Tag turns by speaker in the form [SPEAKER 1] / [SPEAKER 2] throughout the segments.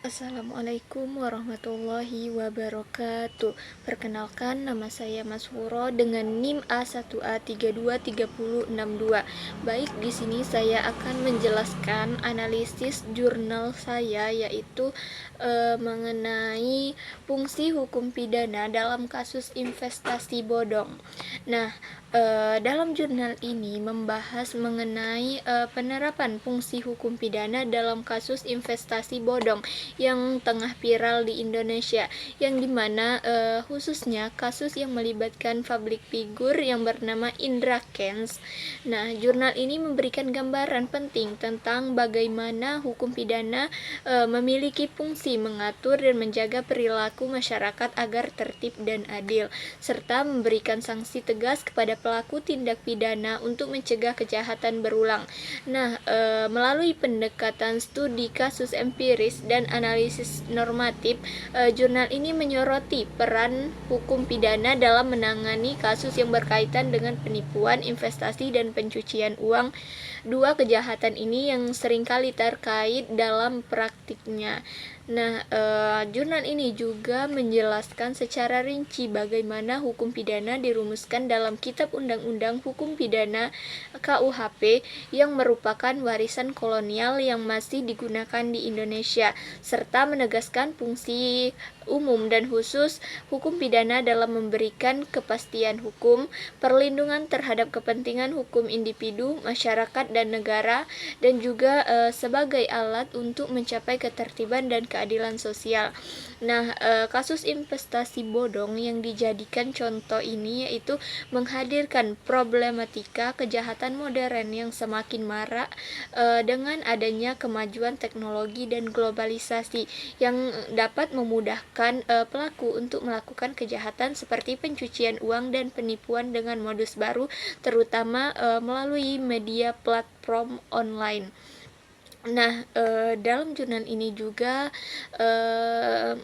[SPEAKER 1] Assalamualaikum warahmatullahi wabarakatuh. Perkenalkan, nama saya Mas Huro dengan NIM A1A323062. Baik, di sini saya akan menjelaskan analisis jurnal saya, yaitu mengenai fungsi hukum pidana dalam kasus investasi bodong. Nah, dalam jurnal ini membahas mengenai penerapan fungsi hukum pidana dalam kasus investasi bodong yang tengah viral di Indonesia, yang dimana khususnya kasus yang melibatkan public figure yang bernama Indra Kents. Nah, jurnal ini memberikan gambaran penting tentang bagaimana hukum pidana memiliki fungsi mengatur dan menjaga perilaku masyarakat agar tertib dan adil, serta memberikan sanksi tegas kepada pelaku tindak pidana untuk mencegah kejahatan berulang. Nah, melalui pendekatan studi kasus empiris dan analisis normatif, jurnal ini menyoroti peran hukum pidana dalam menangani kasus yang berkaitan dengan penipuan, investasi, dan pencucian uang. Dua kejahatan ini yang seringkali terkait dalam praktiknya. Nah, jurnal ini juga menjelaskan secara rinci bagaimana hukum pidana dirumuskan dalam Kitab Undang-Undang Hukum Pidana KUHP yang merupakan warisan kolonial yang masih digunakan di Indonesia, serta menegaskan fungsi umum dan khusus hukum pidana dalam memberikan kepastian hukum, perlindungan terhadap kepentingan hukum individu, masyarakat, dan negara, dan juga sebagai alat untuk mencapai ketertiban dan keadilan sosial. Nah, kasus investasi bodong yang dijadikan contoh ini yaitu menghadirkan problematika kejahatan modern yang semakin marak dengan adanya kemajuan teknologi dan globalisasi yang dapat memudahkan pelaku untuk melakukan kejahatan seperti pencucian uang dan penipuan dengan modus baru, terutama melalui media platform online. Nah, dalam jurnal ini juga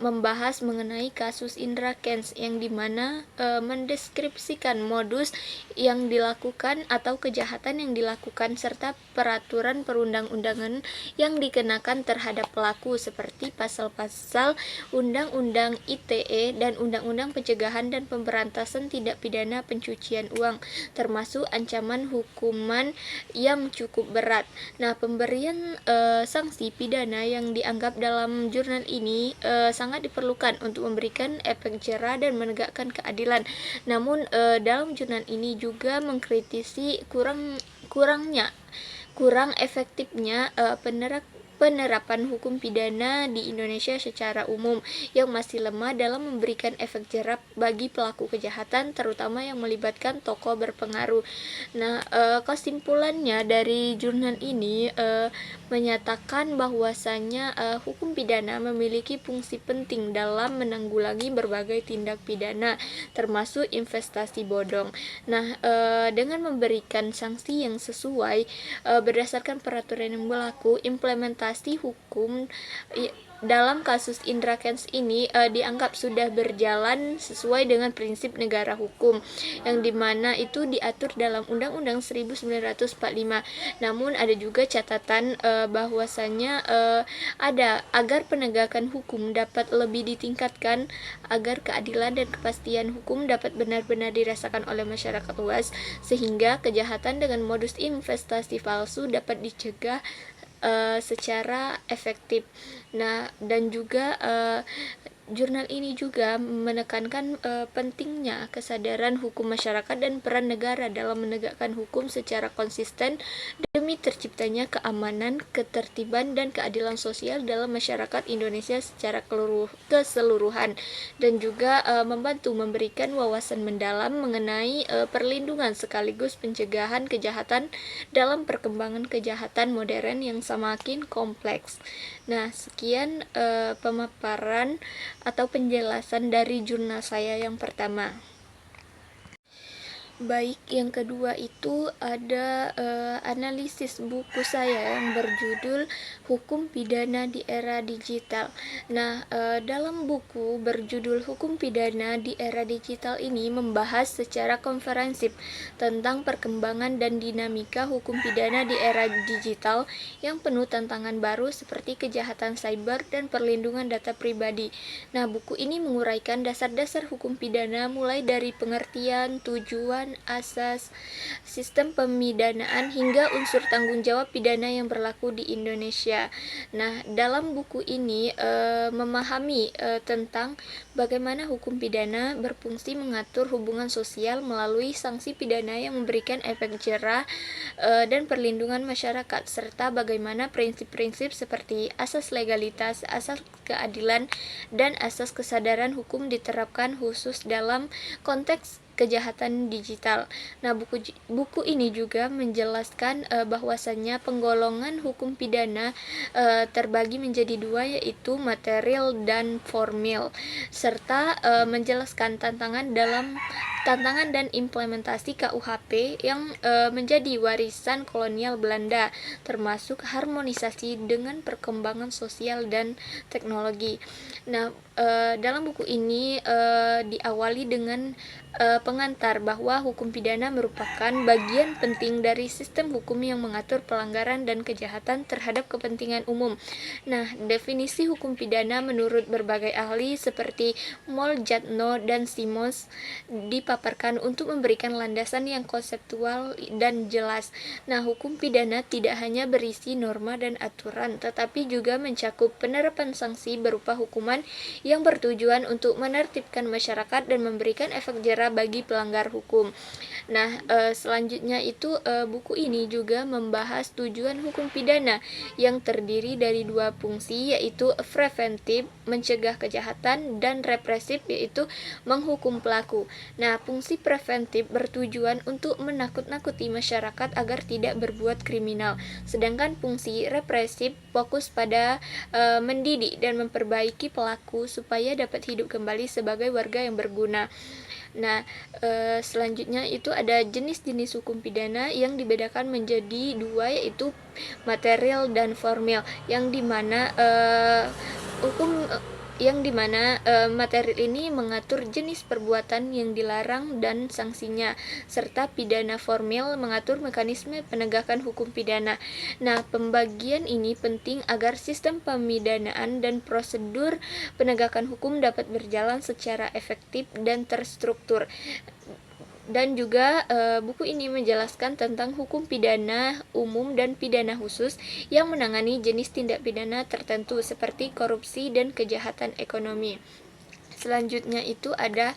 [SPEAKER 1] membahas mengenai kasus Indra Kents yang dimana mendeskripsikan modus yang dilakukan atau kejahatan yang dilakukan serta peraturan perundang-undangan yang dikenakan terhadap pelaku seperti pasal-pasal Undang-Undang ITE dan Undang-Undang Pencegahan dan Pemberantasan Tindak Pidana Pencucian Uang, termasuk ancaman hukuman yang cukup berat. Nah, pemberian sanksi pidana yang dianggap dalam jurnal ini sangat diperlukan untuk memberikan efek jera dan menegakkan keadilan. Namun dalam jurnal ini juga mengkritisi kurang efektifnya penerapan hukum pidana di Indonesia secara umum yang masih lemah dalam memberikan efek jera bagi pelaku kejahatan, terutama yang melibatkan tokoh berpengaruh. Nah, kesimpulannya dari jurnal ini menyatakan bahwasanya hukum pidana memiliki fungsi penting dalam menanggulangi berbagai tindak pidana, termasuk investasi bodong. Nah, dengan memberikan sanksi yang sesuai berdasarkan peraturan yang berlaku, implementasi hukum dalam kasus Indra Kents ini dianggap sudah berjalan sesuai dengan prinsip negara hukum yang dimana itu diatur dalam Undang-Undang 1945. Namun ada juga catatan bahwasanya agar penegakan hukum dapat lebih ditingkatkan, agar keadilan dan kepastian hukum dapat benar-benar dirasakan oleh masyarakat luas, sehingga kejahatan dengan modus investasi palsu dapat dicegah secara efektif. Nah, dan juga jurnal ini juga menekankan pentingnya kesadaran hukum masyarakat dan peran negara dalam menegakkan hukum secara konsisten demi terciptanya keamanan, ketertiban, dan keadilan sosial dalam masyarakat Indonesia secara keseluruhan, dan juga membantu memberikan wawasan mendalam mengenai perlindungan sekaligus pencegahan kejahatan dalam perkembangan kejahatan modern yang semakin kompleks. Nah, sekian pemaparan atau penjelasan dari jurnal saya yang pertama. Baik, yang kedua itu ada analisis buku saya yang berjudul Hukum Pidana di Era Digital. Nah, dalam buku berjudul Hukum Pidana di Era Digital ini membahas secara komprehensif tentang perkembangan dan dinamika hukum pidana di era digital yang penuh tantangan baru seperti kejahatan cyber dan perlindungan data pribadi. Nah, buku ini menguraikan dasar-dasar hukum pidana mulai dari pengertian, tujuan, asas, sistem pemidanaan hingga unsur tanggung jawab pidana yang berlaku di Indonesia. Nah, dalam buku ini memahami tentang bagaimana hukum pidana berfungsi mengatur hubungan sosial melalui sanksi pidana yang memberikan efek jera dan perlindungan masyarakat, serta bagaimana prinsip-prinsip seperti asas legalitas, asas keadilan, dan asas kesadaran hukum diterapkan khusus dalam konteks kejahatan digital. Nah, buku ini juga menjelaskan bahwasannya penggolongan hukum pidana terbagi menjadi dua, yaitu material dan formil, serta menjelaskan tantangan dan implementasi KUHP yang menjadi warisan kolonial Belanda, termasuk harmonisasi dengan perkembangan sosial dan teknologi. Nah, dalam buku ini diawali dengan pengantar bahwa hukum pidana merupakan bagian penting dari sistem hukum yang mengatur pelanggaran dan kejahatan terhadap kepentingan umum. Nah, definisi hukum pidana menurut berbagai ahli seperti Moljatno dan Simons dipaparkan untuk memberikan landasan yang konseptual dan jelas. Nah, hukum pidana tidak hanya berisi norma dan aturan, tetapi juga mencakup penerapan sanksi berupa hukuman yang bertujuan untuk menertibkan masyarakat dan memberikan efek jera bagi pelanggar hukum. Nah, selanjutnya itu buku ini juga membahas tujuan hukum pidana yang terdiri dari dua fungsi, yaitu preventif, mencegah kejahatan, dan represif, yaitu menghukum pelaku. Nah, fungsi preventif bertujuan untuk menakut-nakuti masyarakat agar tidak berbuat kriminal, sedangkan fungsi represif fokus pada mendidik dan memperbaiki pelaku supaya dapat hidup kembali sebagai warga yang berguna. Nah, selanjutnya itu ada jenis-jenis hukum pidana yang dibedakan menjadi dua, yaitu material dan formil, yang dimana material ini mengatur jenis perbuatan yang dilarang dan sanksinya, serta pidana formil mengatur mekanisme penegakan hukum pidana. Nah, pembagian ini penting agar sistem pemidanaan dan prosedur penegakan hukum dapat berjalan secara efektif dan terstruktur. Dan juga buku ini menjelaskan tentang hukum pidana umum dan pidana khusus yang menangani jenis tindak pidana tertentu seperti korupsi dan kejahatan ekonomi. Selanjutnya itu ada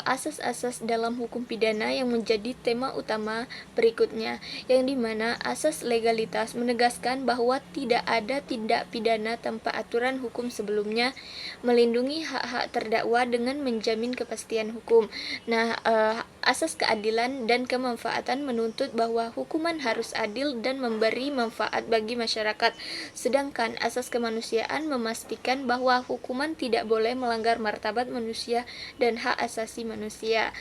[SPEAKER 1] asas-asas dalam hukum pidana yang menjadi tema utama berikutnya, yang dimana asas legalitas menegaskan bahwa tidak ada tindak pidana tanpa aturan hukum sebelumnya, melindungi hak-hak terdakwa dengan menjamin kepastian hukum. Nah, asas keadilan dan kemanfaatan menuntut bahwa hukuman harus adil dan memberi manfaat bagi masyarakat, sedangkan asas kemanusiaan memastikan bahwa hukuman tidak boleh melanggar martabat manusia dan hak asasi manusia.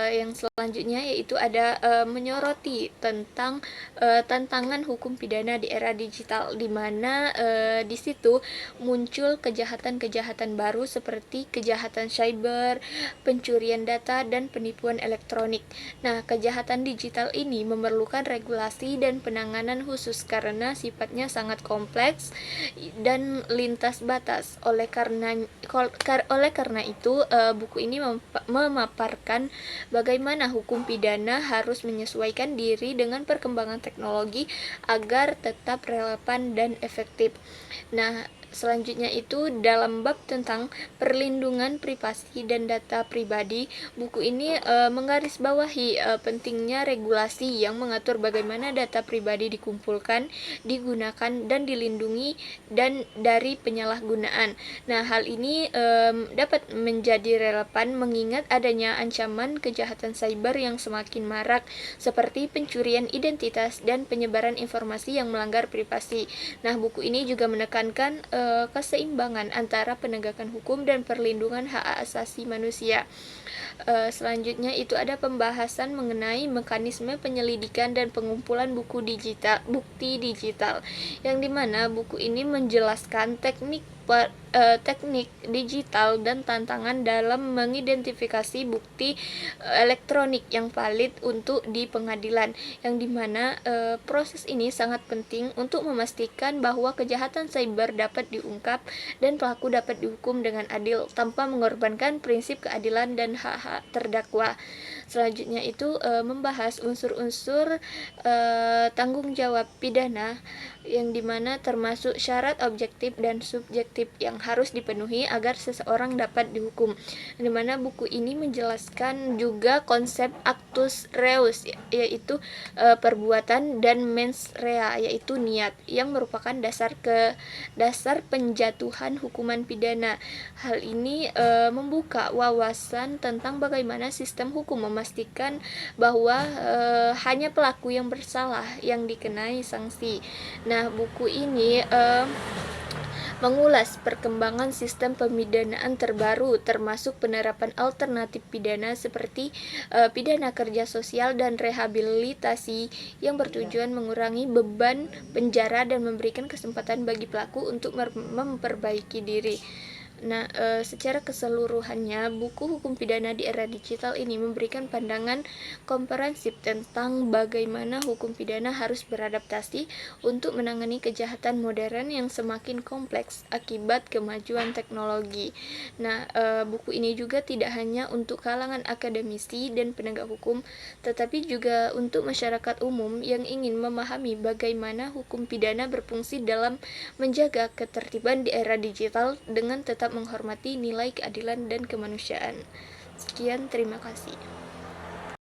[SPEAKER 1] Yang selanjutnya yaitu ada menyoroti tentang tantangan hukum pidana di era digital, di mana di situ muncul kejahatan-kejahatan baru seperti kejahatan cyber, pencurian data, dan penipuan elektronik. Nah, kejahatan digital ini memerlukan regulasi dan penanganan khusus karena sifatnya sangat kompleks dan lintas batas. Oleh karena itu, buku ini memaparkan bagaimana hukum pidana harus menyesuaikan diri dengan perkembangan teknologi agar tetap relevan dan efektif. Nah, selanjutnya itu dalam bab tentang perlindungan privasi dan data pribadi, buku ini menggarisbawahi pentingnya regulasi yang mengatur bagaimana data pribadi dikumpulkan, digunakan, dan dilindungi dan dari penyalahgunaan. Nah, hal ini dapat menjadi relevan mengingat adanya ancaman kejahatan cyber yang semakin marak seperti pencurian identitas dan penyebaran informasi yang melanggar privasi. Nah, buku ini juga menekankan keseimbangan antara penegakan hukum dan perlindungan hak asasi manusia. Selanjutnya itu ada pembahasan mengenai mekanisme penyelidikan dan pengumpulan bukti digital, yang dimana buku ini menjelaskan teknik digital dan tantangan dalam mengidentifikasi bukti elektronik yang valid untuk di pengadilan, yang dimana proses ini sangat penting untuk memastikan bahwa kejahatan cyber dapat diungkap dan pelaku dapat dihukum dengan adil tanpa mengorbankan prinsip keadilan dan hak-hak terdakwa. Selanjutnya itu membahas unsur-unsur tanggung jawab pidana, yang dimana termasuk syarat objektif dan subjektif yang harus dipenuhi agar seseorang dapat dihukum. Dimana buku ini menjelaskan juga konsep actus reus, yaitu perbuatan, dan mens rea, yaitu niat, yang merupakan dasar penjatuhan hukuman pidana. Hal ini membuka wawasan tentang bagaimana sistem hukum memastikan bahwa hanya pelaku yang bersalah yang dikenai sanksi. Nah, buku ini mengulas perkembangan sistem pemidanaan terbaru, termasuk penerapan alternatif pidana seperti pidana kerja sosial dan rehabilitasi, yang bertujuan mengurangi beban penjara dan memberikan kesempatan bagi pelaku untuk memperbaiki diri. Nah, secara keseluruhannya, buku hukum pidana di era digital ini memberikan pandangan komprehensif tentang bagaimana hukum pidana harus beradaptasi untuk menangani kejahatan modern yang semakin kompleks akibat kemajuan teknologi. Nah, buku ini juga tidak hanya untuk kalangan akademisi dan penegak hukum, tetapi juga untuk masyarakat umum yang ingin memahami bagaimana hukum pidana berfungsi dalam menjaga ketertiban di era digital dengan tetap menghormati nilai keadilan dan kemanusiaan. Sekian, terima kasih.